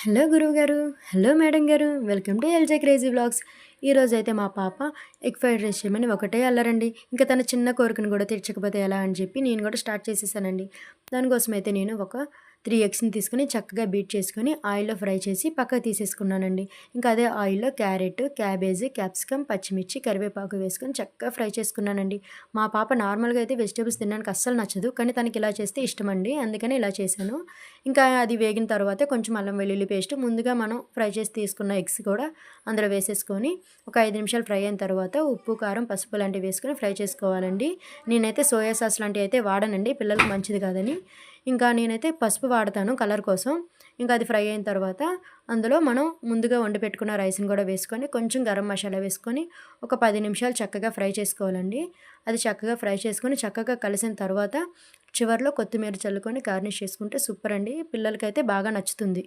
Hello గురువుగారు. Hello madam గారు. Welcome to LJ crazy vlogs. ఈరోజైతే మా పాప ఎగ్ ఫ్రైడ్ రైస్ చేయమని ఒకటే అల్లరండి. ఇంకా తన చిన్న కోరికను కూడా తీర్చకపోతే ఎలా అని చెప్పి నేను కూడా స్టార్ట్ చేసేసానండి. దానికోసమైతే నేను ఒక 3 ఎగ్స్‌ని తీసుకొని చక్కగా బీట్ చేసుకొని ఆయిల్‌లో ఫ్రై చేసి పక్కకు తీసేసుకున్నానండి. ఇంకా అదే ఆయిల్‌లో క్యారెట్, క్యాబేజీ, క్యాప్సికమ్, పచ్చిమిర్చి, కరివేపాకు వేసుకొని చక్కగా ఫ్రై చేసుకున్నానండి. మా పాప నార్మల్‌గా అయితే వెజిటబుల్స్ తినడానికి అస్సలు నచ్చదు. కానీ తనకి ఇలా చేస్తే ఇష్టమండి. అందుకని ఇలా చేశాను. ఇంకా అది వేగిన తర్వాత కొంచెం అల్లం వెల్లుల్లి పేస్ట్ ముందుగా మనం ఫ్రై చేసి తీసుకున్న ఎగ్స్ కూడా అందులో వేసేసుకొని ఒక 5 నిమిషాలు ఫ్రై అయిన తర్వాత ఉప్పు, కారం, పసుపు లాంటివి వేసుకొని ఫ్రై చేసుకోవాలండి. నేనైతే సోయా సాస్ లాంటివి అయితే వాడనండి, పిల్లలకు మంచిది కాదని. ఇంకా నేనైతే పసుపు వాడతాను కలర్ కోసం. ఇంకా అది ఫ్రై అయిన తర్వాత అందులో మనం ముందుగా వండి పెట్టుకున్న రైస్‌ని కూడా వేసుకొని కొంచెం గరం మసాలా వేసుకొని ఒక 10 నిమిషాలు చక్కగా ఫ్రై చేసుకోవాలండి. అది చక్కగా ఫ్రై చేసుకొని చక్కగా కలిసిన తర్వాత చివర్లో కొత్తిమీర చల్లుకొని గార్నిష్ చేసుకుంటే సూపర్ అండి. పిల్లలకైతే బాగా నచ్చుతుంది.